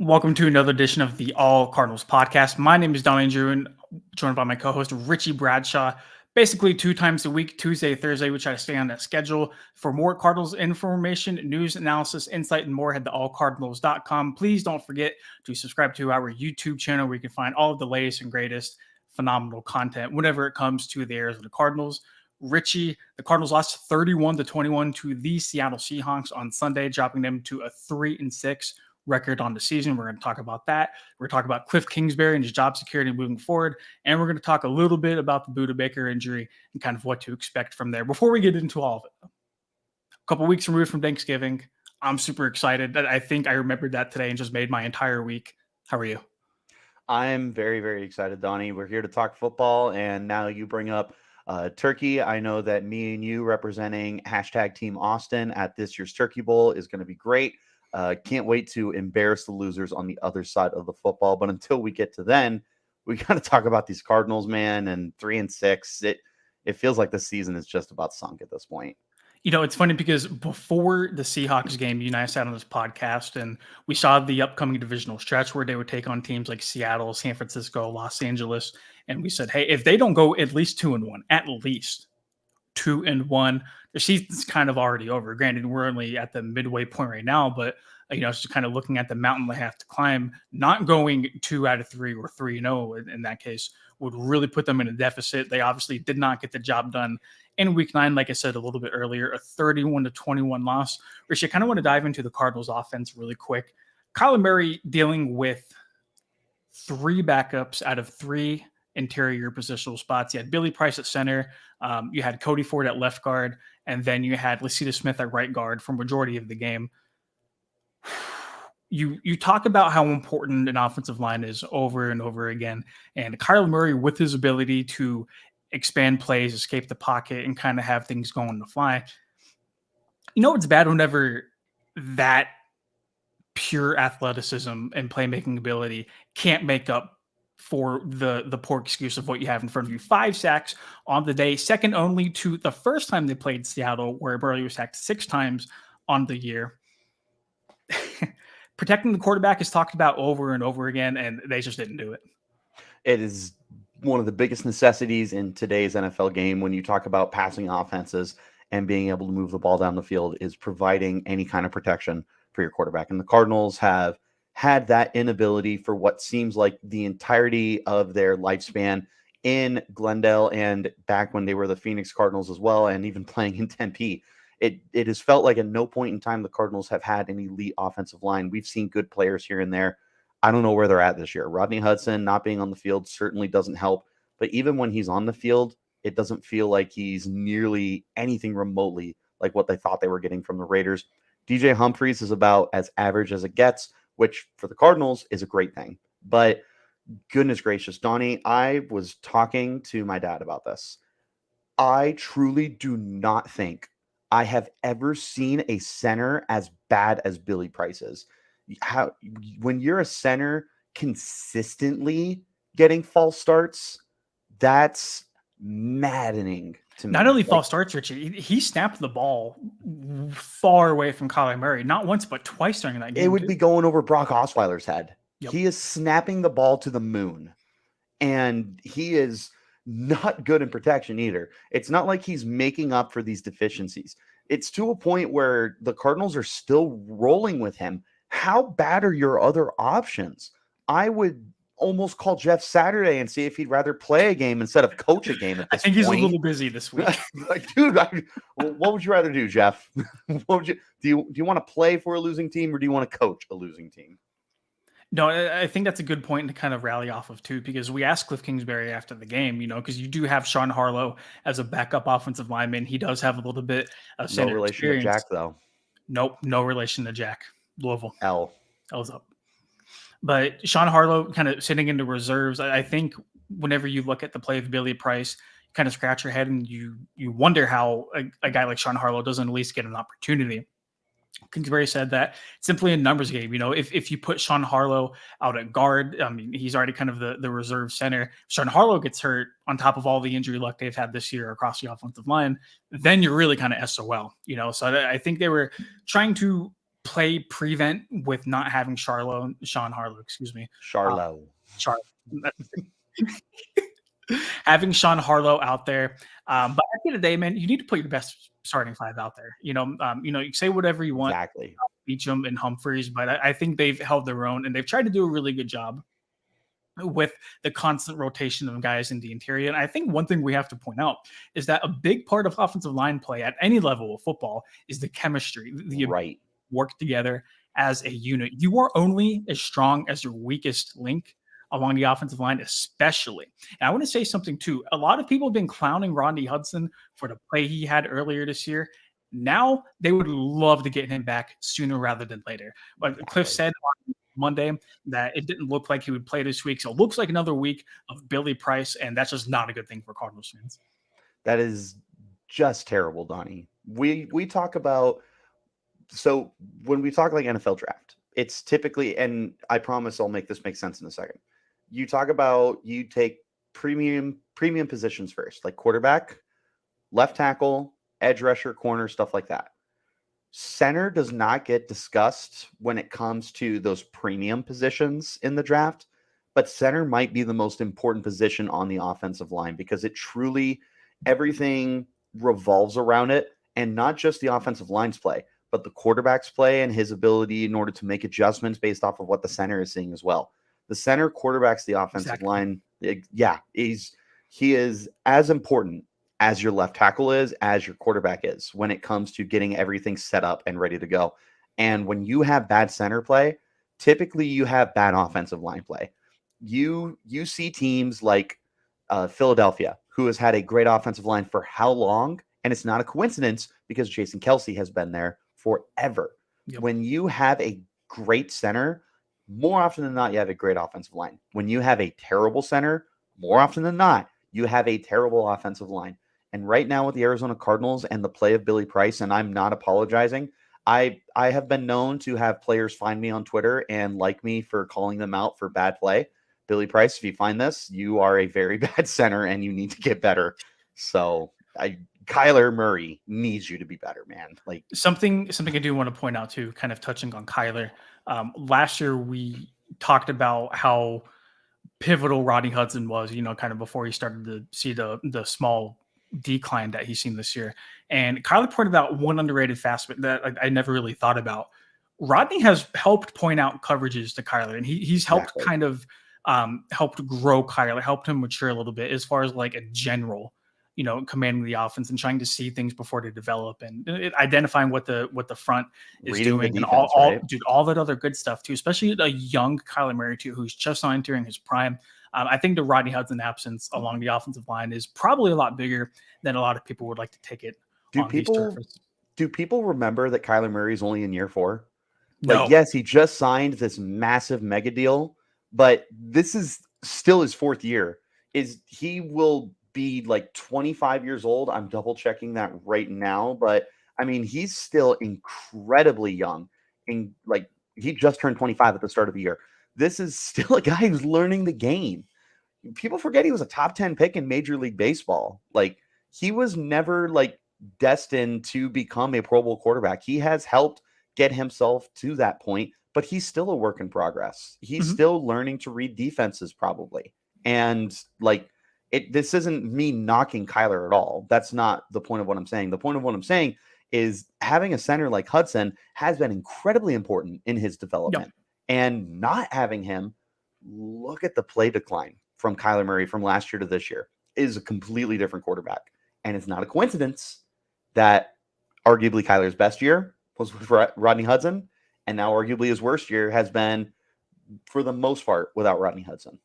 Welcome to another edition of the All Cardinals podcast. My name is Donnie Druin, joined by my co-host Richie Bradshaw. Basically 2 times a week, Tuesday, Thursday, we try to stay on that schedule. For more Cardinals information, news, analysis, insight, and more, head to allcardinals.com. Please don't forget to subscribe to our YouTube channel where you can find all of the latest and greatest phenomenal content whenever it comes to the Arizona Cardinals. Richie, the Cardinals lost 31-21 to the Seattle Seahawks on Sunday, dropping them to a 3-6 record on the season. We're going to talk about that. We're going to talk about Kliff Kingsbury and his job security moving forward. And we're going to talk a little bit about the Budda Baker injury and kind of what to expect from there. Before we get into all of it, a couple weeks removed from Thanksgiving, I'm super excited. I think I remembered that today and just made my entire week. How are you? I'm very, very excited, Donnie. We're here to talk football, and now you bring up turkey. I know that me and you representing hashtag Team Austin at this year's Turkey Bowl is going to be great. Can't wait to embarrass the losers on the other side of the football. But until we get to then, we got to talk about these Cardinals, man. And 3-6, it feels like the season is just about sunk at this point. You know, it's funny because before the Seahawks game, you and I sat on this podcast and we saw the upcoming divisional stretch where they would take on teams like Seattle, San Francisco, Los Angeles. And we said, hey, if they don't go at least 2-1, at least 2-1, their season's kind of already over. Granted, we're only at the midway point right now, but it's just kind of looking at the mountain they have to climb. Not going 2 out of 3 or 3-0 in that case would really put them in a deficit. They obviously did not get the job done in week 9, like I said a little bit earlier, a 31-21 loss. Richie, I kind of want to dive into the Cardinals offense really quick. Kyler Murray dealing with 3 backups out of 3 interior positional spots. You had Billy Price at center. You had Cody Ford at left guard. And then you had Lacita Smith at right guard for majority of the game. You talk about how important an offensive line is over and over again. And Kyler Murray, with his ability to expand plays, escape the pocket, and kind of have things go on the fly. It's bad whenever that pure athleticism and playmaking ability can't make up for the poor excuse of what you have in front of you. 5 sacks on the day, second only to the first time they played Seattle, where Burley was sacked 6 times on the year. Protecting the quarterback is talked about over and over again, and they just didn't do it. It is one of the biggest necessities in today's NFL game when you talk about passing offenses and being able to move the ball down the field is providing any kind of protection for your quarterback. And the Cardinals have had that inability for what seems like the entirety of their lifespan in Glendale and back when they were the Phoenix Cardinals as well, and even playing in Tempe. It has felt like at no point in time the Cardinals have had an elite offensive line. We've seen good players here and there. I don't know where they're at this year. Rodney Hudson not being on the field certainly doesn't help, but even when he's on the field, it doesn't feel like he's nearly anything remotely like what they thought they were getting from the Raiders. DJ Humphries is about as average as it gets, which for the Cardinals is a great thing. But goodness gracious, Donnie, I was talking to my dad about this. I truly do not think I have ever seen a center as bad as Billy Price is. When you're a center consistently getting false starts, that's maddening to me. Not only false starts, Richie, he snapped the ball far away from Kyler Murray, not once but twice during that game. It would be going over Brock Osweiler's head. Yep. He is snapping the ball to the moon, and he is not good in protection either. It's not like he's making up for these deficiencies. It's to a point where the Cardinals are still rolling with him. How bad are your other options? I would almost call Jeff Saturday and see if he'd rather play a game instead of coach a game at this point. I think he's a little busy this week. Dude, what would you rather do, Jeff? Do you want to play for a losing team or do you want to coach a losing team? No, I think that's a good point to kind of rally off of too, because we asked Kliff Kingsbury after the game, because you do have Sean Harlow as a backup offensive lineman. He does have a little bit of no relation experience. To Jack, though. Nope, no relation to Jack. Louisville. L's up. But Sean Harlow kind of sitting into reserves. I think whenever you look at the play of Billy Price, you kind of scratch your head and you wonder how a guy like Sean Harlow doesn't at least get an opportunity. Kingsbury said that it's simply a numbers game. If you put Sean Harlow out at guard, I mean, he's already kind of the reserve center. Sean Harlow gets hurt on top of all the injury luck they've had this year across the offensive line, then you're really kind of SOL, So I think they were trying to play prevent with not having Sean Harlow, Charlo. Char- having Sean Harlow out there. But at the end of the day, man, you need to put your best starting five out there. You you say whatever you want, Exactly. Beachum and Humphreys, but I think they've held their own and they've tried to do a really good job with the constant rotation of guys in the interior. And I think one thing we have to point out is that a big part of offensive line play at any level of football is the chemistry, the Right. work together as a unit. You are only as strong as your weakest link along the offensive line, especially. And I want to say something too. A lot of people have been clowning Rodney Hudson for the play he had earlier this year. Now they would love to get him back sooner rather than later. But Kliff said on Monday that it didn't look like he would play this week. So it looks like another week of Billy Price, and that's just not a good thing for Cardinals fans. That is just terrible, Donnie. We talk about, so when we talk like NFL draft, it's typically, and I promise I'll make this make sense in a second. You talk about, you take premium positions first, like quarterback, left tackle, edge rusher, corner, stuff like that. Center does not get discussed when it comes to those premium positions in the draft, but center might be the most important position on the offensive line because it truly, everything revolves around it, and not just the offensive line's play, but the quarterback's play and his ability in order to make adjustments based off of what the center is seeing as well. The center quarterback's the offensive line. Yeah, he is as important as your left tackle is, as your quarterback is, when it comes to getting everything set up and ready to go. And when you have bad center play, typically you have bad offensive line play. You see teams like Philadelphia, who has had a great offensive line for how long? And it's not a coincidence because Jason Kelce has been there forever. Yep. When you have a great center, more often than not, you have a great offensive line. When you have a terrible center, more often than not, you have a terrible offensive line. And right now with the Arizona Cardinals and the play of Billy Price, and I'm not apologizing, I have been known to have players find me on Twitter and like me for calling them out for bad play. Billy Price, if you find this, you are a very bad center and you need to get better. So Kyler Murray needs you to be better, man. Like something I do want to point out too, kind of touching on Kyler. Last year we talked about how pivotal Rodney Hudson was, kind of before he started to see the small decline that he's seen this year. And Kyler pointed out one underrated facet that I never really thought about. Rodney has helped point out coverages to Kyler, and he's helped kind of helped grow Kyler, helped him mature a little bit as far as like a general, commanding the offense and trying to see things before they develop and identifying what the front is doing defense, and all that other good stuff too, especially a young Kyler Murray too, who's just entering his prime. I think the Rodney Hudson absence along the offensive line is probably a lot bigger than a lot of people would like to take it. Do people remember that Kyler Murray is only in year 4? No. Like, yes, he just signed this massive mega deal, but this is still his 4th year. He will be like 25 years old. I'm double checking that right now, but I mean, he's still incredibly young. And like, he just turned 25 at the start of the year. This is still a guy who's learning the game. People forget he was a top 10 pick in Major League Baseball. Like, he was never like destined to become a Pro Bowl quarterback. He has helped get himself to that point, but he's still a work in progress. He's still learning to read defenses probably. And like, this isn't me knocking Kyler at all. That's not the point of what I'm saying. The point of what I'm saying is having a center like Hudson has been incredibly important in his development. Yep. And not having him, look at the play decline from Kyler Murray from last year to this year, is a completely different quarterback. And it's not a coincidence that arguably Kyler's best year was with Rodney Hudson, and now arguably his worst year has been, for the most part, without Rodney Hudson.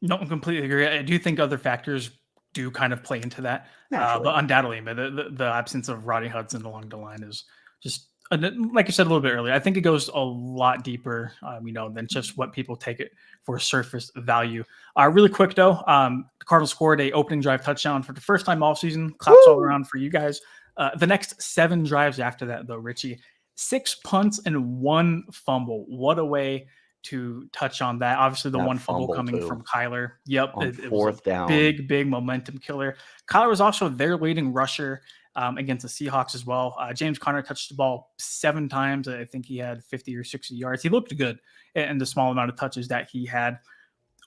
No, I completely agree. I do think other factors do kind of play into that. But undoubtedly, the absence of Rodney Hudson along the line is just, like I said a little bit earlier, I think it goes a lot deeper, than just what people take it for surface value. Really quick though, the Cardinals scored a opening drive touchdown for the first time all season. Claps all around for you guys. The next 7 drives after that though, Richie, 6 punts and 1 fumble. What a way to touch on that. Obviously the one fumble coming from Kyler. Yep. It was a big momentum killer. Kyler was also their leading rusher against the Seahawks as well. James Conner touched the ball 7 times. I think he had 50 or 60 yards. He looked good in the small amount of touches that he had.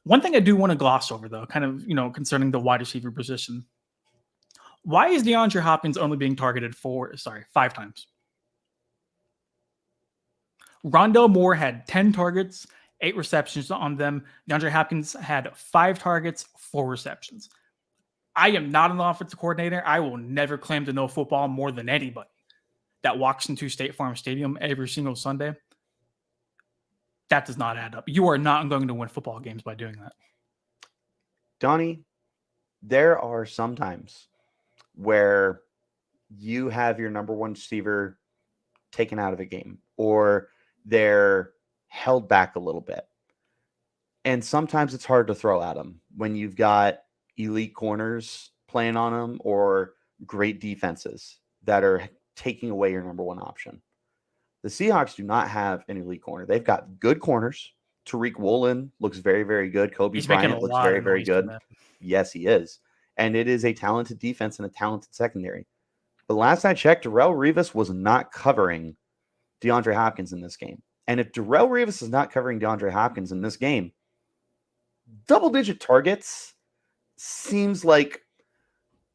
One thing I do want to gloss over, though, kind of, concerning the wide receiver position. Why is DeAndre Hopkins only being targeted 5 times? Rondale Moore had 10 targets, 8 receptions on them. DeAndre Hopkins had 5 targets, 4 receptions. I am not an offensive coordinator. I will never claim to know football more than anybody that walks into State Farm Stadium every single Sunday. That does not add up. You are not going to win football games by doing that. Donnie, there are some times where you have your number one receiver taken out of a game, or they're held back a little bit. And sometimes it's hard to throw at them when you've got elite corners playing on them or great defenses that are taking away your number one option. The Seahawks do not have an elite corner. They've got good corners. Tariq Woolen looks very, very good. Kobe Bryant looks very, very good. Yes, he is. And it is a talented defense and a talented secondary. But last I checked, Darrelle Revis was not covering DeAndre Hopkins in this game. And if Darrelle Revis is not covering DeAndre Hopkins in this game, double-digit targets seems like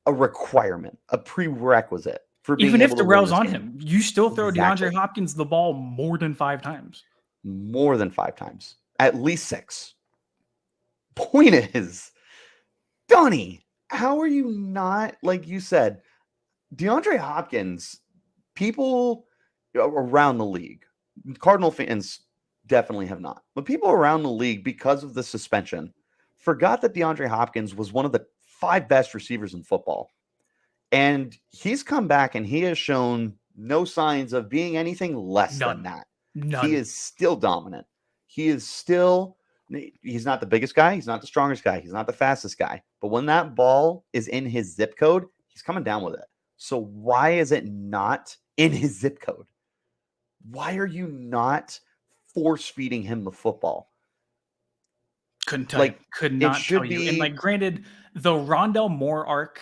a requirement, a prerequisite for being even if able to Darrell's win on this game. him, you still throw Exactly. DeAndre Hopkins the ball more than 5 times. More than 5 times. At least 6. Point is, Donnie, how are you not, like you said, DeAndre Hopkins, people around the league, Cardinal fans definitely have not, but people around the league, because of the suspension, forgot that DeAndre Hopkins was one of the 5 best receivers in football. And he's come back and he has shown no signs of being anything less than that. None. He is still dominant. He's not the biggest guy. He's not the strongest guy. He's not the fastest guy. But when that ball is in his zip code, he's coming down with it. So why is it not in his zip code? Why are you not force feeding him the football? Couldn't tell you. Could not tell you. And be granted, the Rondale Moore arc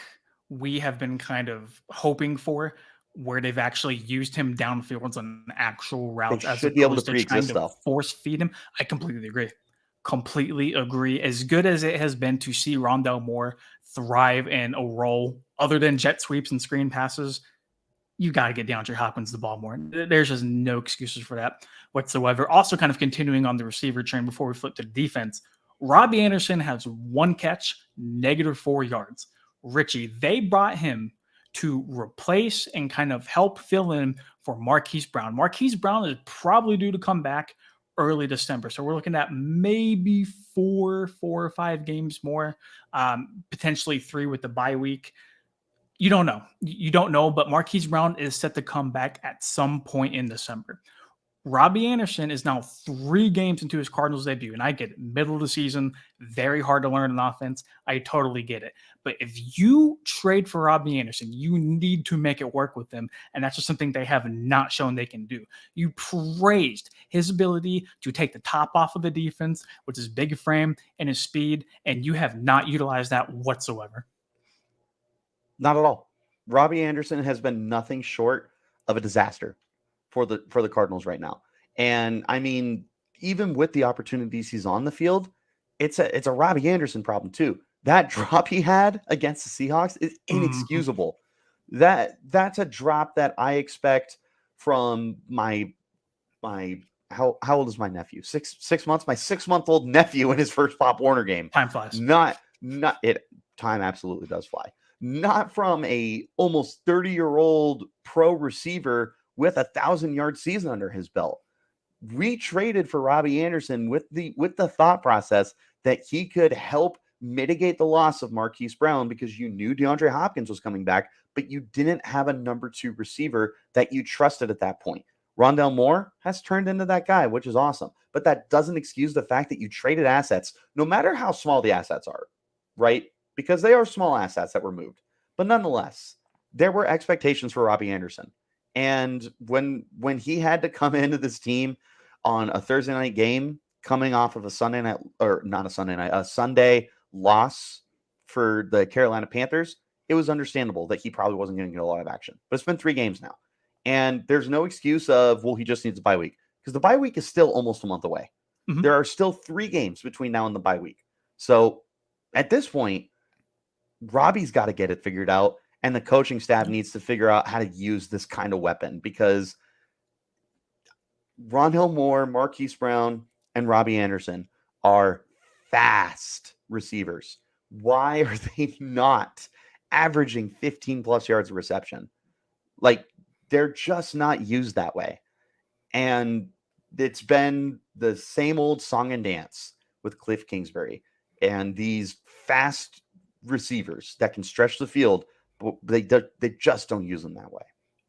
we have been kind of hoping for, where they've actually used him downfield on actual routes as should be able to opposed to trying to force feed him. I completely agree. Completely agree. As good as it has been to see Rondale Moore thrive in a role other than jet sweeps and screen passes, you got to get DeAndre Hopkins the ball more. There's just no excuses for that whatsoever. Also, kind of continuing on the receiver train before we flip to the defense, Robbie Anderson has 1 catch, -4 yards. Richie, they brought him to replace and kind of help fill in for Marquise Brown. Marquise Brown is probably due to come back early December. So we're looking at maybe 4 or 5 games more, potentially 3 with the bye week. You don't know. You don't know, but Marquise Brown is set to come back at some point in December. Robbie Anderson is now 3 games into his Cardinals debut, and I get it. Middle of the season, very hard to learn an offense. I totally get it. But if you trade for Robbie Anderson, you need to make it work with him, and that's just something they have not shown they can do. You praised his ability to take the top off of the defense with his big frame and his speed, and you have not utilized that whatsoever. Not at all. Robbie Anderson has been nothing short of a disaster for the Cardinals right now. And I mean, even with the opportunities he's on the field, it's a Robbie Anderson problem too. That drop he had against the Seahawks is inexcusable. That's a drop that I expect from my how old is my nephew? 6 months. My 6-month-old nephew in his first Pop Warner game. Time flies. Time absolutely does fly. Not from a almost 30-year-old pro receiver with 1,000-yard season under his belt. We traded for Robbie Anderson with the thought process that he could help mitigate the loss of Marquise Brown because you knew DeAndre Hopkins was coming back, but you didn't have a number 2 receiver that you trusted at that point. Rondale Moore has turned into that guy, which is awesome. But that doesn't excuse the fact that you traded assets, no matter how small the assets are, right? Because they are small assets that were moved. But nonetheless, there were expectations for Robbie Anderson. And when he had to come into this team on a Thursday night game, coming off of a Sunday night, or not a Sunday night, a Sunday loss for the Carolina Panthers, it was understandable that he probably wasn't going to get a lot of action. But it's been 3 games now. And there's no excuse of, well, he just needs a bye week. Because the bye week is still almost a month away. Mhm. There are still 3 games between now and the bye week. So at this point, Robbie's got to get it figured out. And the coaching staff needs to figure out how to use this kind of weapon. Because Ronhill Moore, Marquise Brown, and Robbie Anderson are fast receivers. Why are they not averaging 15 plus yards of reception? Like, they're just not used that way. And it's been the same old song and dance with Kliff Kingsbury and these fast receivers that can stretch the field, but they just don't use them that way.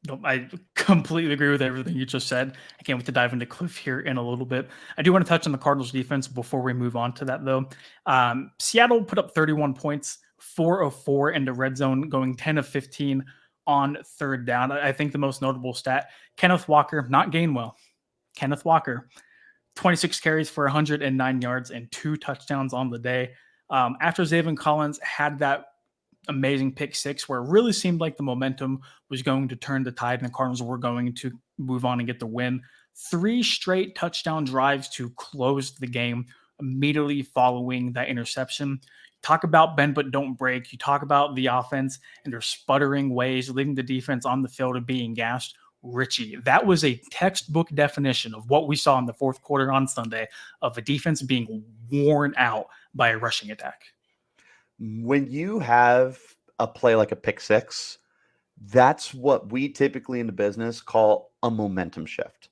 No, I completely agree with everything you just said. I can't wait to dive into Kliff here in a little bit. I do want to touch on the Cardinals defense before we move on to that, though. Seattle put up 31 points, 4 of 4 in the red zone, going 10 of 15 on third down. I think the most notable stat, Kenneth Walker, not Gainwell, Kenneth Walker, 26 carries for 109 yards and 2 touchdowns on the day. After Zaven Collins had that amazing pick 6 where it really seemed like the momentum was going to turn the tide and the Cardinals were going to move on and get the win. 3 straight touchdown drives to close the game immediately following that interception. Talk about bend but don't break. You talk about the offense and their sputtering ways, leaving the defense on the field and being gassed. Richie, that was a textbook definition of what we saw in the fourth quarter on Sunday, of a defense being worn out by a rushing attack. When you have a play like a pick 6, that's what we typically in the business call a momentum shift.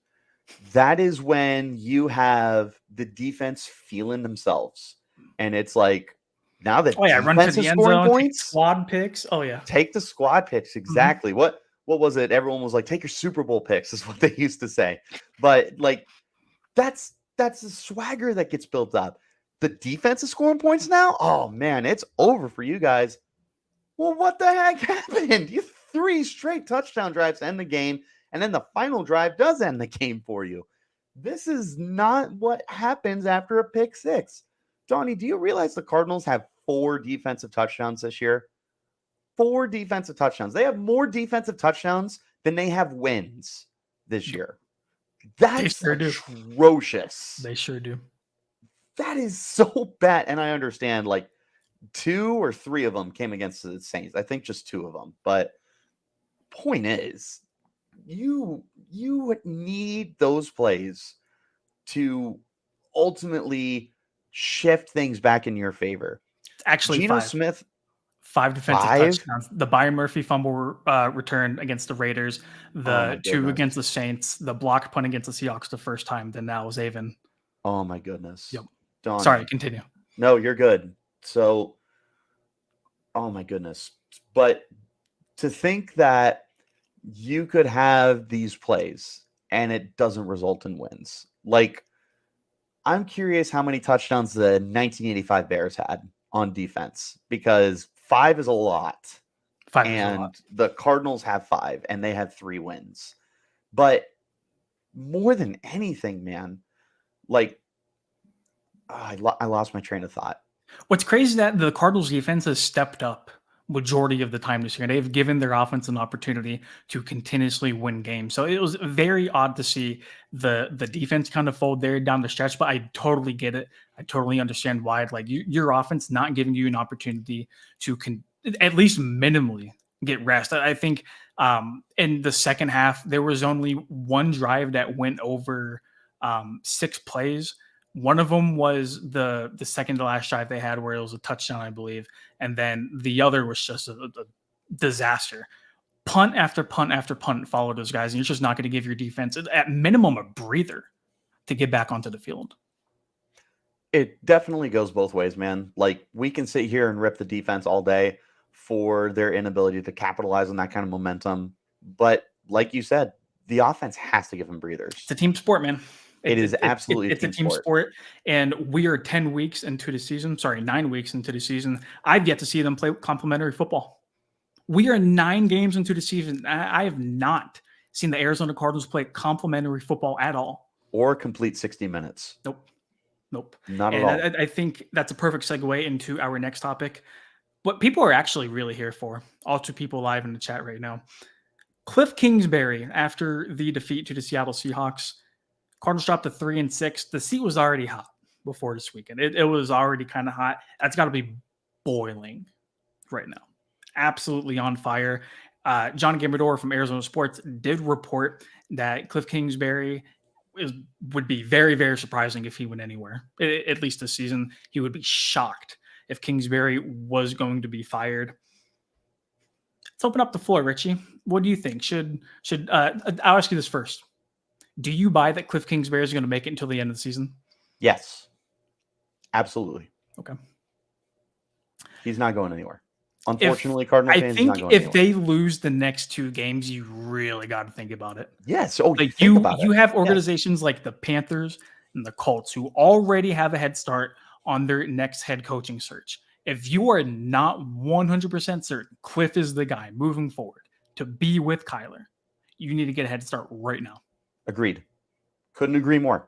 That is when you have the defense feeling themselves. And it's like, now that run to the end zone, points, squad picks. Oh yeah. Take the squad picks. Exactly. Mm-hmm. What was it? Everyone was like, take your Super Bowl picks is what they used to say. But like, that's the swagger that gets built up. The defense is scoring points now. Oh man, it's over for you guys. Well, what the heck happened? You 3 straight touchdown drives to end the game, and then the final drive does end the game for you. This is not what happens after a pick 6. Donnie, do you realize the Cardinals have 4 defensive touchdowns this year? 4 defensive touchdowns. They have more defensive touchdowns than they have wins this year. That's atrocious. They sure do. That is so bad. And I understand, like, 2 or 3 of them came against the Saints. I think just 2 of them. But point is, you need those plays to ultimately shift things back in your favor. It's actually Geno Smith. 5 defensive touchdowns. The Byron Murphy fumble return against the Raiders, the 2 against the Saints, the blocked punt against the Seahawks the first time, then now Zaven. Oh my goodness. Yep. Donnie. Sorry, continue. No, you're good. So, oh my goodness. But to think that you could have these plays and it doesn't result in wins. Like, I'm curious how many touchdowns the 1985 Bears had on defense, because 5 is a lot. 5 and is a lot. The Cardinals have 5 and they have 3 wins. But more than anything, man, like, I lost my train of thought. What's crazy is that the Cardinals defense has stepped up majority of the time this year. They've given their offense an opportunity to continuously win games. So it was very odd to see the defense kind of fold there down the stretch, but I totally get it. I totally understand why. Like, your offense not giving you an opportunity to at least minimally get rest. I think in the second half, there was only 1 drive that went over 6 plays. One of them was the second to last drive they had, where it was a touchdown, I believe. And then the other was just a disaster. Punt after punt after punt followed those guys. And you're just not going to give your defense, at minimum, a breather to get back onto the field. It definitely goes both ways, man. Like, we can sit here and rip the defense all day for their inability to capitalize on that kind of momentum. But like you said, the offense has to give them breathers. It's a team sport, man. It is absolutely it's a team sport. And we are 9 weeks into the season. I've yet to see them play complimentary football. We are 9 games into the season. I have not seen the Arizona Cardinals play complimentary football at all. Or complete 60 minutes. Nope. Not at all. I think that's a perfect segue into our next topic. what people are actually really here for, all two people live in the chat right now. Kliff Kingsbury, after the defeat to the Seattle Seahawks, Cardinals dropped to 3-6. The seat was already hot before this weekend. It was already kind of hot. That's got to be boiling right now. Absolutely on fire. John Gambador from Arizona Sports did report that Kliff Kingsbury would be very, very surprising if he went anywhere, at least this season. He would be shocked if Kingsbury was going to be fired. Let's open up the floor, Richie. What do you think? I'll ask you this first. Do you buy that Kliff Kingsbury is going to make it until the end of the season? Yes. Absolutely. Okay. He's not going anywhere. Unfortunately, Cardinal fans, I not think going if anywhere. they lose the next two games, you really got to think about it. Yes. Oh, like you have organizations like the Panthers and the Colts who already have a head start on their next head coaching search. If you are not 100% certain Kliff is the guy moving forward to be with Kyler, you need to get a head start right now. Agreed. Couldn't agree more.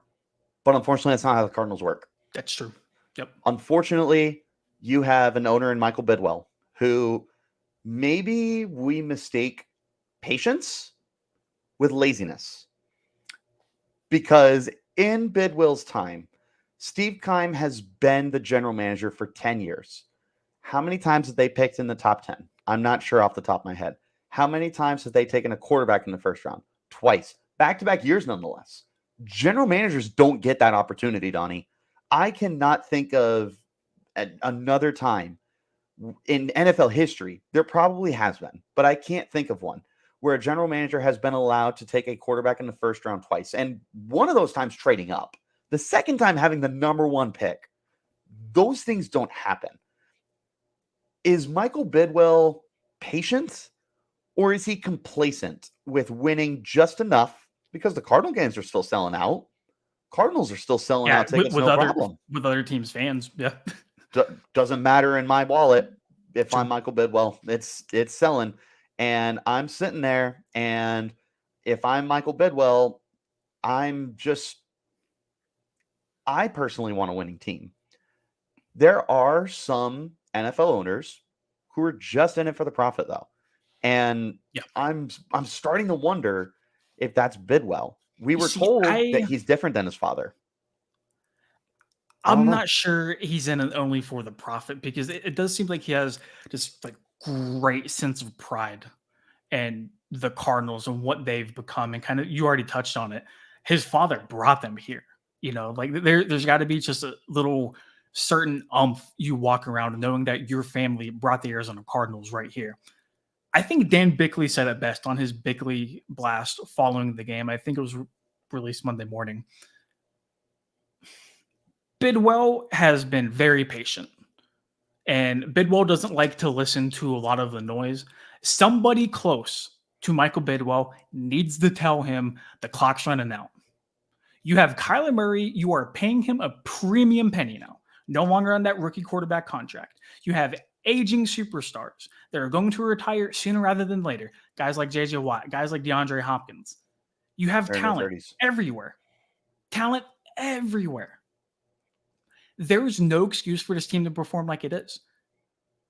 But unfortunately, that's not how the Cardinals work. That's true. Yep. Unfortunately, you have an owner in Michael Bidwell who maybe we mistake patience with laziness. Because in Bidwell's time, Steve Keim has been the general manager for 10 years. How many times have they picked in the top 10? I'm not sure off the top of my head. How many times have they taken a quarterback in the first round? Twice. Back-to-back years, nonetheless. General managers don't get that opportunity, Donnie. I cannot think of another time in NFL history. There probably has been, but I can't think of one where a general manager has been allowed to take a quarterback in the first round twice. And one of those times trading up. The second time having the number one pick. Those things don't happen. Is Michael Bidwell patient, or is he complacent with winning just enough? Because the Cardinal games are still selling out. Cardinals are still selling out tickets, with no problem. With other teams' fans, yeah. Doesn't matter in my wallet. If I'm Michael Bidwell, it's selling. And I'm sitting there, and if I'm Michael Bidwell, I personally want a winning team. There are some NFL owners who are just in it for the profit, though. And I'm starting to wonder if that's Bidwell. We were told that he's different than his father. I'm not sure he's in it only for the profit, because it does seem like he has just like great sense of pride and the Cardinals and what they've become. And kind of, you already touched on it. His father brought them here. You know, like there's got to be just a little certain you walk around knowing that your family brought the Arizona Cardinals right here. I think Dan Bickley said it best on his Bickley blast following the game. I think it was released Monday morning. Bidwell has been very patient, and Bidwell doesn't like to listen to a lot of the noise. Somebody close to Michael Bidwell needs to tell him the clock's running out. You have Kyler Murray. You are paying him a premium penny now, no longer on that rookie quarterback contract. You have aging superstars that are going to retire sooner rather than later. Guys like J.J. Watt, guys like DeAndre Hopkins. You have talent everywhere. Talent everywhere. There is no excuse for this team to perform like it is.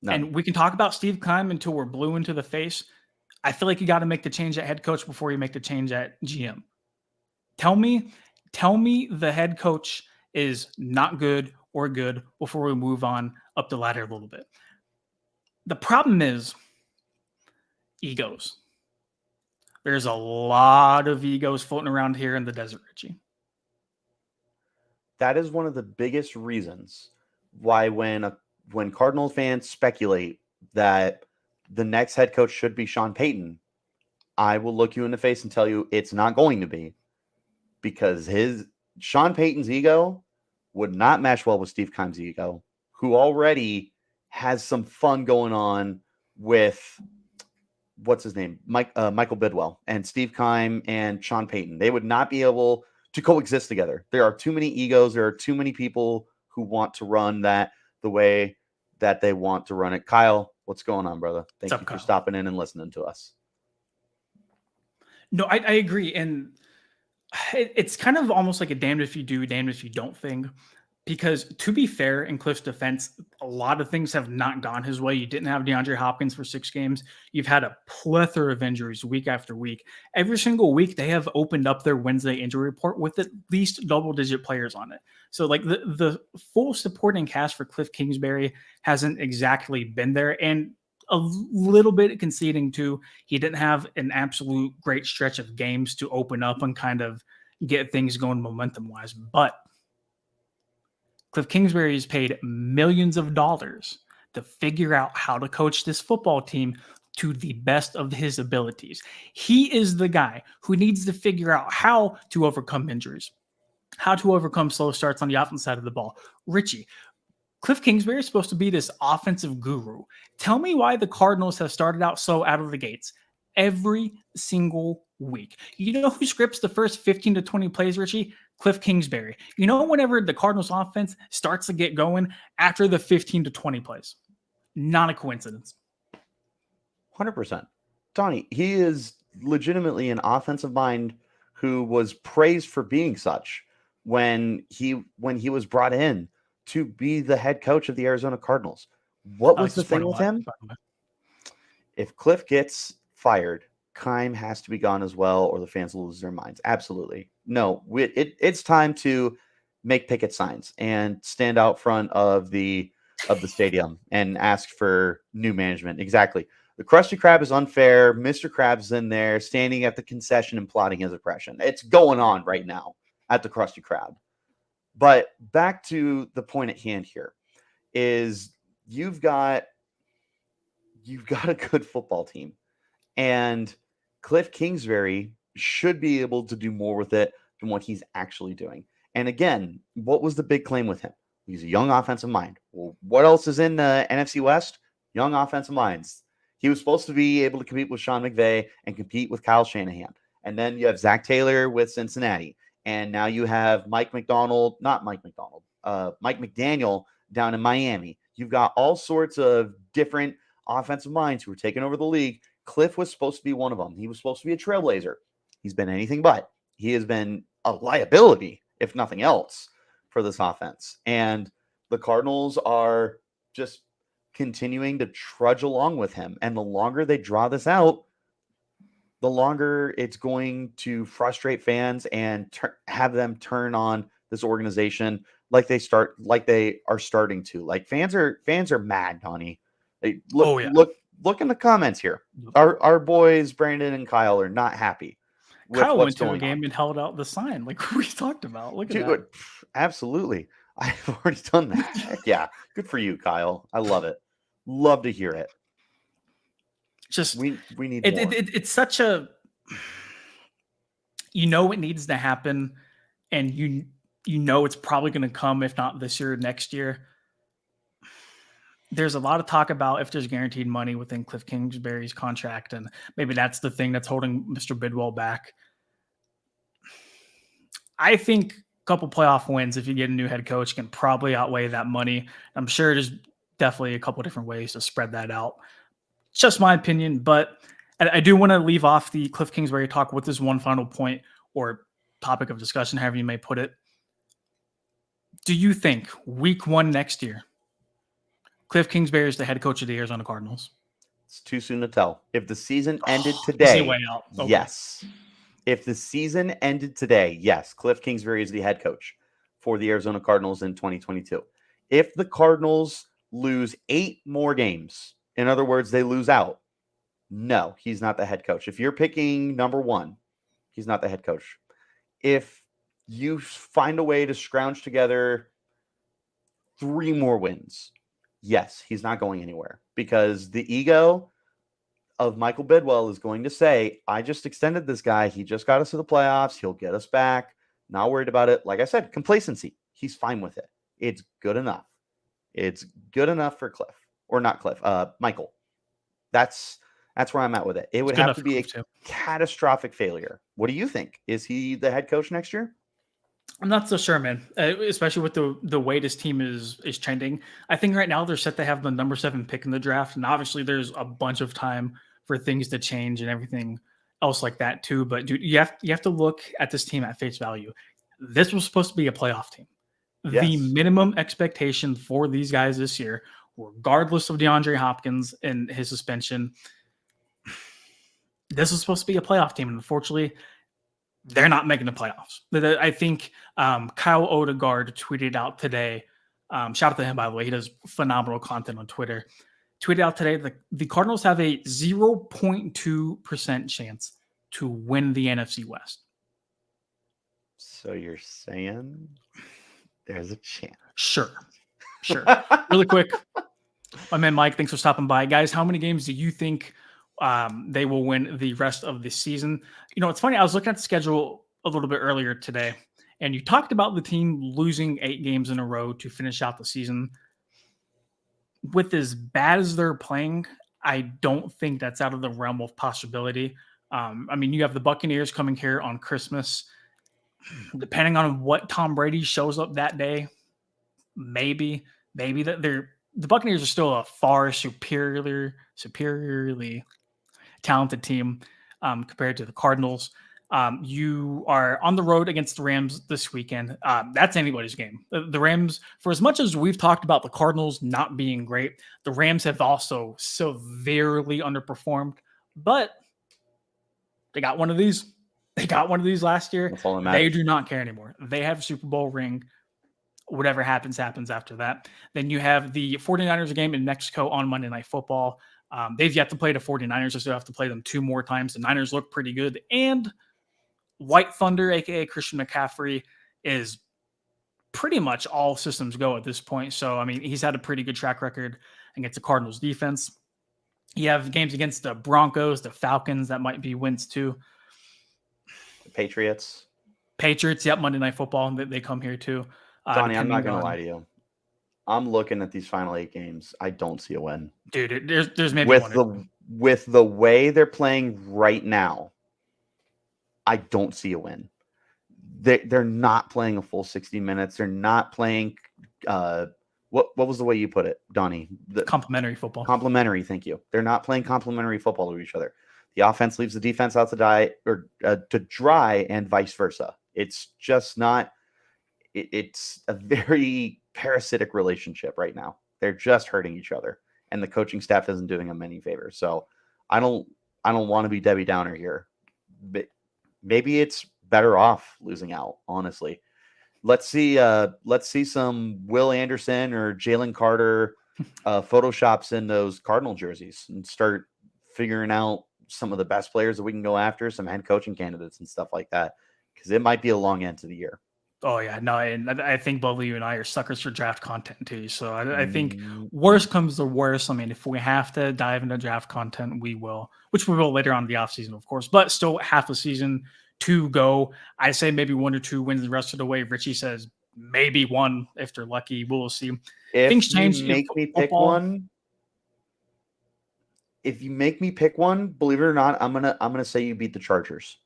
No. And we can talk about Steve Keim until we're blue into the face. I feel like you got to make the change at head coach before you make the change at GM. Tell me the head coach is not good or good before we move on up the ladder a little bit. The problem is egos. There's a lot of egos floating around here in the desert, Richie. That is one of the biggest reasons why when Cardinal fans speculate that the next head coach should be Sean Payton, I will look you in the face and tell you it's not going to be, because Sean Payton's ego would not mesh well with Steve Keim's ego, who already has some fun going on with what's his name, Michael Bidwell, and Steve Keim and Sean Payton. They would not be able to coexist together. There are too many egos. There are too many people who want to run that the way that they want to run it. Kyle, what's going on, brother? Thank you for stopping in and listening to us. No, I agree. And it's kind of almost like a damned if you do, damned if you don't thing. Because to be fair, in Kliff's defense, a lot of things have not gone his way. You didn't have DeAndre Hopkins for 6 games. You've had a plethora of injuries week after week. Every single week, they have opened up their Wednesday injury report with at least double-digit players on it. So, like, the full supporting cast for Kliff Kingsbury hasn't exactly been there. And a little bit conceding, too, he didn't have an absolute great stretch of games to open up and kind of get things going momentum-wise. But Kliff Kingsbury is paid millions of dollars to figure out how to coach this football team to the best of his abilities. He is the guy who needs to figure out how to overcome injuries, how to overcome slow starts on the offense side of the ball. Richie, Kliff Kingsbury is supposed to be this offensive guru. Tell me why the Cardinals have started out so out of the gates every single week. You know who scripts the first 15 to 20 plays, Richie? Kliff Kingsbury. You know, whenever the Cardinals offense starts to get going after the 15 to 20 plays. Not a coincidence. 100%. Donnie, he is legitimately an offensive mind who was praised for being such when he was brought in to be the head coach of the Arizona Cardinals. What was the thing with him? If Kliff gets fired, Keim has to be gone as well, or the fans will lose their minds. Absolutely. No, it's time to make picket signs and stand out front of the stadium and ask for new management. Exactly. The Krusty Krab is unfair. Mr. Krab's in there standing at the concession and plotting his oppression. It's going on right now at the Krusty Krab. But back to the point at hand here is you've got a good football team, and Kliff Kingsbury should be able to do more with it than what he's actually doing. And again, what was the big claim with him? He's a young offensive mind. Well, what else is in the NFC West? Young offensive minds. He was supposed to be able to compete with Sean McVay and compete with Kyle Shanahan. And then you have Zach Taylor with Cincinnati. And now you have Mike McDaniel down in Miami. You've got all sorts of different offensive minds who are taking over the league. Kliff was supposed to be one of them. He was supposed to be a trailblazer. He's been anything but. He has been a liability, if nothing else, for this offense. And the Cardinals are just continuing to trudge along with him. And the longer they draw this out, the longer it's going to frustrate fans and have them turn on this organization like they are starting to. Like fans are mad, Donnie. Look in the comments here. Our boys Brandon and Kyle are not happy. Kyle went to the game and held out the sign like we talked about. Look at that. Absolutely. I've already done that. Heck yeah. Good for you, Kyle. I love it. Love to hear it. Just we need more. It's such a, it needs to happen, and you know it's probably going to come, if not this year, next year. There's a lot of talk about if there's guaranteed money within Kliff Kingsbury's contract, and maybe that's the thing that's holding Mr. Bidwell back. I think a couple playoff wins, if you get a new head coach, can probably outweigh that money. I'm sure there's definitely a couple different ways to spread that out. Just my opinion, but I do want to leave off the Kliff Kingsbury talk with this one final point or topic of discussion, however you may put it. Do you think week 1 next year, Kliff Kingsbury is the head coach of the Arizona Cardinals? It's too soon to tell. If the season ended today, okay. Yes. If the season ended today, yes, Kliff Kingsbury is the head coach for the Arizona Cardinals in 2022. If the Cardinals lose 8 more games, in other words, they lose out, no, he's not the head coach. If you're picking number 1, he's not the head coach. If you find a way to scrounge together 3 more wins, yes, he's not going anywhere, because the ego of Michael Bidwell is going to say, I just extended this guy. He just got us to the playoffs. He'll get us back. Not worried about it. Like I said, complacency. He's fine with it. It's good enough. It's good enough for Kliff, or not Kliff, Michael. That's where I'm at with it. It would have to be a catastrophic failure. What do you think? Is he the head coach next year? I'm not so sure, man. Especially with the way this team is trending. I think right now they're set to have the number 7 pick in the draft, and obviously there's a bunch of time for things to change and everything else like that too. But dude, you have to look at this team at face value. This was supposed to be a playoff team. The Yes. minimum expectation for these guys this year, regardless of DeAndre Hopkins and his suspension, this is supposed to be a playoff team. And unfortunately, they're not making the playoffs. I think Kyle Odegaard tweeted out today. Shout out to him, by the way. He does phenomenal content on Twitter. Tweeted out today that the Cardinals have a 0.2% chance to win the NFC West. So you're saying there's a chance? Sure. Really quick. My man Mike, thanks for stopping by. Guys, how many games do you think they will win the rest of the season? You know, it's funny. I was looking at the schedule a little bit earlier today, and you talked about the team losing 8 games in a row to finish out the season. With as bad as they're playing, I don't think that's out of the realm of possibility. I mean, you have the Buccaneers coming here on Christmas. Depending on what Tom Brady shows up that day, maybe that the Buccaneers are still a far superiorly talented team compared to the Cardinals. You are on the road against the Rams this weekend. That's anybody's game. The Rams, for as much as we've talked about the Cardinals not being great, the Rams have also severely underperformed. But they got one of these. They got one of these last year. They do not care anymore. They have a Super Bowl ring. Whatever happens after that. Then you have the 49ers game in Mexico on Monday Night Football. They've yet to play the 49ers. They still have to play them 2 more times. The Niners look pretty good. And White Thunder, a.k.a. Christian McCaffrey, is pretty much all systems go at this point. So, I mean, he's had a pretty good track record against the Cardinals defense. You have games against the Broncos, the Falcons. That might be wins too. The Patriots, yep, Monday Night Football. They come here too. Donnie, I'm not going to lie to you. I'm looking at these final 8 games. I don't see a win. Dude, there's maybe with the way they're playing right now, I don't see a win. They're not playing a full 60 minutes. They're not playing what was the way you put it, Donnie? Complementary football. Complementary, thank you. They're not playing complementary football to each other. The offense leaves the defense out to dry, and vice versa. It's just not. It's a very parasitic relationship right now. They're just hurting each other, and the coaching staff isn't doing them any favors. So I don't want to be Debbie Downer here, but maybe it's better off losing out. Honestly, let's see some Will Anderson or Jalen Carter photoshops in those Cardinal jerseys and start figuring out some of the best players that we can go after, some head coaching candidates and stuff like that, because it might be a long end to the year. Oh, yeah. No, and I think both of you and I are suckers for draft content, too. So I think worst comes to worst. I mean, if we have to dive into draft content, we will, which we will later on in the offseason, of course. But still half a season to go. I say maybe 1 or 2 wins the rest of the way. Richie says maybe 1 if they're lucky. We'll see. If things change. If you make me pick one, believe it or not, I'm gonna say you beat the Chargers.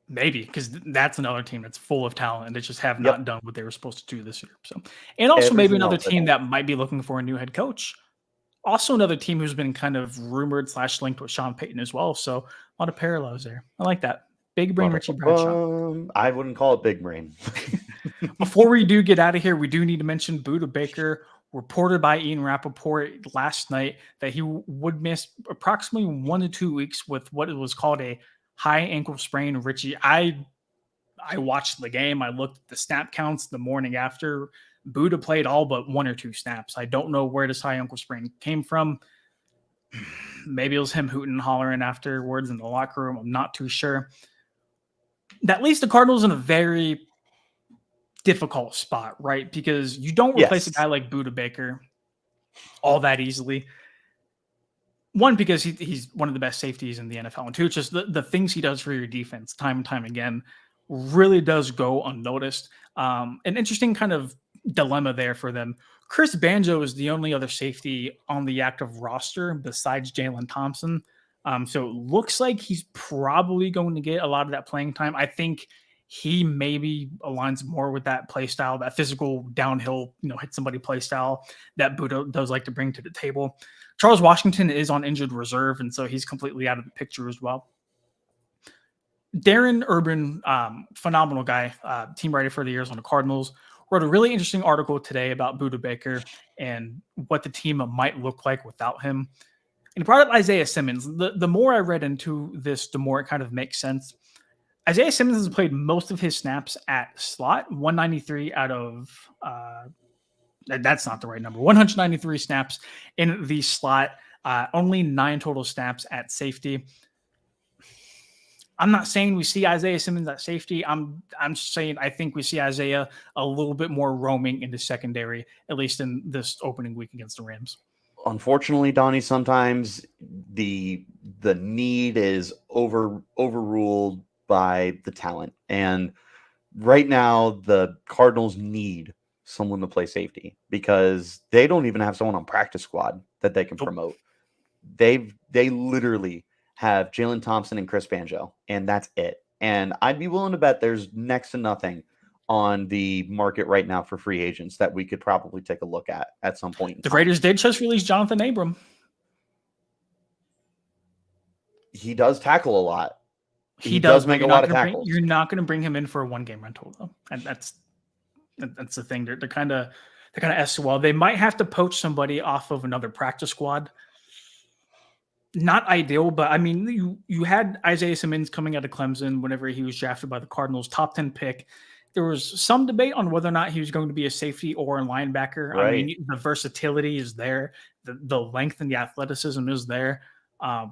Maybe, because that's another team that's full of talent and they just have not done what they were supposed to do this year. So, and also maybe another team that might be looking for a new head coach. Also another team who's been kind of rumored / linked with Sean Payton as well. So a lot of parallels there. I like that. Big brain Richie Bradshaw. I wouldn't call it big brain. Before we do get out of here, we do need to mention Budda Baker, reported by Ian Rappaport last night that he would miss approximately 1 to 2 weeks with what was called a high ankle sprain. Richie, I watched the game. I looked at the snap counts the morning after. Budda played all but 1 or 2 snaps. I don't know where this high ankle sprain came from. Maybe it was him hooting and hollering afterwards in the locker room. I'm not too sure. That leaves the Cardinals in a very difficult spot, right? Because you don't replace a guy like Budda Baker all that easily. 1, because he's one of the best safeties in the NFL. And 2, just the things he does for your defense time and time again really does go unnoticed. An interesting kind of dilemma there for them. Chris Banjo is the only other safety on the active roster besides Jalen Thompson. So it looks like he's probably going to get a lot of that playing time. I think he maybe aligns more with that play style, that physical downhill, hit somebody play style that Budda does like to bring to the table. Charles Washington is on injured reserve, and so he's completely out of the picture as well. Darren Urban, phenomenal guy, team writer for the years on the Cardinals, wrote a really interesting article today about Budda Baker and what the team might look like without him. And he brought up Isaiah Simmons. The more I read into this, the more it kind of makes sense. Isaiah Simmons has played most of his snaps at slot, 193 out of that's not the right number. 193 snaps in the slot, only 9 total snaps at safety. I'm not saying we see Isaiah Simmons at safety. I'm saying I think we see Isaiah a little bit more roaming in the secondary, at least in this opening week against the Rams. Unfortunately, Donnie, sometimes the need is overruled by the talent. And right now, the Cardinals need someone to play safety because they don't even have someone on practice squad that they can promote. They literally have Jalen Thompson and Chris Banjo, and that's it. And I'd be willing to bet there's next to nothing on the market right now for free agents that we could probably take a look at some point. The Raiders did just release Jonathan Abram. He does tackle a lot. He does make a lot of tackles. You're not going to bring him in for a 1-game rental though, and that's the thing. They're kind of well. They might have to poach somebody off of another practice squad. Not ideal, but I mean, you had Isaiah Simmons coming out of Clemson whenever he was drafted by the Cardinals, top 10 pick. There was some debate on whether or not he was going to be a safety or a linebacker. Right. I mean, the versatility is there, the length and the athleticism is there. I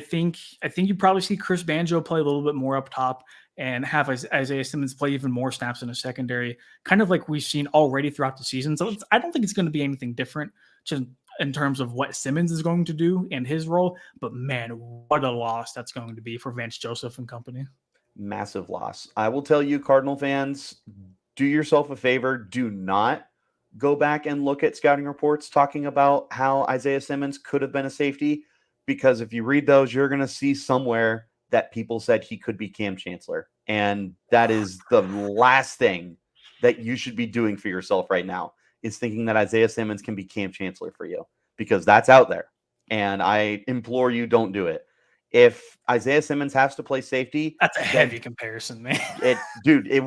think you probably see Chris Banjo play a little bit more up top and have Isaiah Simmons play even more snaps in the secondary, kind of like we've seen already throughout the season. So I don't think it's going to be anything different just in terms of what Simmons is going to do in his role. But man, what a loss that's going to be for Vance Joseph and company. Massive loss. I will tell you, Cardinal fans, do yourself a favor. Do not go back and look at scouting reports talking about how Isaiah Simmons could have been a safety, because if you read those, you're going to see somewhere that people said he could be Cam Chancellor. And that is the last thing that you should be doing for yourself right now, is thinking that Isaiah Simmons can be Cam Chancellor for you, because that's out there. And I implore you, don't do it. If Isaiah Simmons has to play safety, that's a heavy comparison, man. It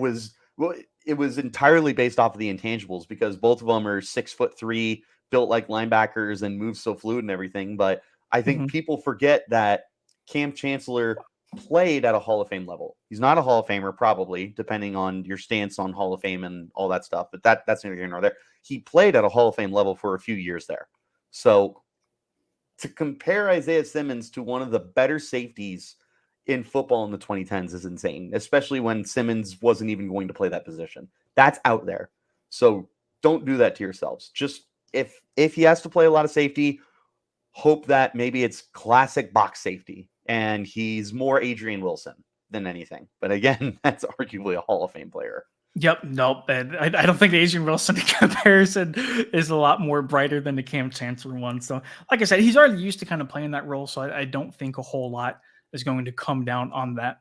was entirely based off of the intangibles, because both of them are 6'3", built like linebackers and move so fluid and everything. But I think people forget that Cam Chancellor played at a Hall of Fame level. He's not a Hall of Famer, probably, depending on your stance on Hall of Fame and all that stuff. But that's neither here nor there. He played at a Hall of Fame level for a few years there. So to compare Isaiah Simmons to one of the better safeties in football in the 2010s is insane, especially when Simmons wasn't even going to play that position. That's out there. So don't do that to yourselves. Just if he has to play a lot of safety, hope that maybe it's classic box safety and he's more Adrian Wilson than anything. But again, that's arguably a Hall of Fame player. Yep. Nope. And I don't think the Adrian Wilson comparison is a lot more brighter than the Cam Chancellor one. So like I said, he's already used to kind of playing that role. So I don't think a whole lot is going to come down on that.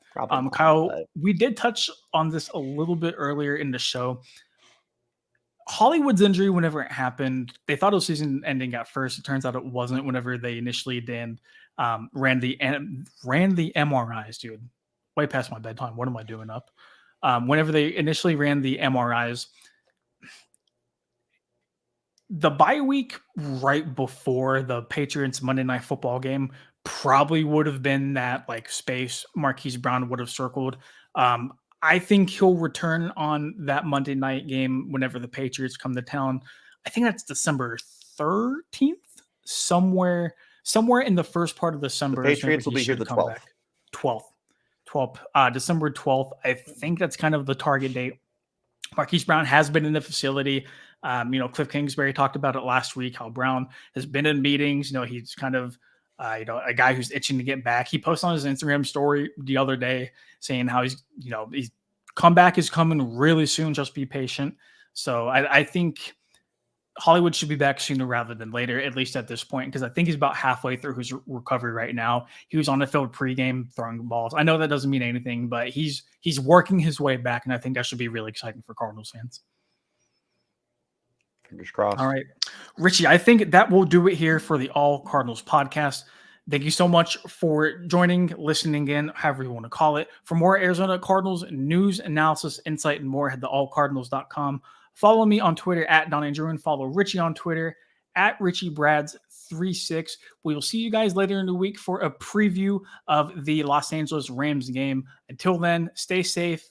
Kyle, we did touch on this a little bit earlier in the show. Hollywood's injury, whenever it happened, they thought it was season ending at first. It turns out it wasn't. Whenever they initially ran the MRIs, dude, way past my bedtime. What am I doing up? Whenever they initially ran the MRIs, the bye week right before the Patriots Monday Night Football game probably would have been that like space Marquise Brown would have circled. I think he'll return on that Monday night game whenever the Patriots come to town. I think that's December 13th, somewhere in the first part of December. The Patriots will be here the 12th. December 12th. I think that's kind of the target date. Marquise Brown has been in the facility. Kliff Kingsbury talked about it last week, how Brown has been in meetings. He's kind of a guy who's itching to get back. He posted on his Instagram story the other day saying how he's comeback is coming really soon. Just be patient. So I think Hollywood should be back sooner rather than later, at least at this point, because I think he's about halfway through his recovery right now. He was on the field pregame throwing balls. I know that doesn't mean anything, but he's working his way back, and I think that should be really exciting for Cardinals fans. Fingers crossed. All right, Richie, I think that will do it here for the All Cardinals podcast. Thank you so much for joining, listening in, however you want to call it. For more Arizona Cardinals news, analysis, insight, and more, head to allcardinals.com. Follow me on Twitter at Donnie and Druin. Follow Richie on Twitter at RichieBrads36. We will see you guys later in the week for a preview of the Los Angeles Rams game. Until then, stay safe.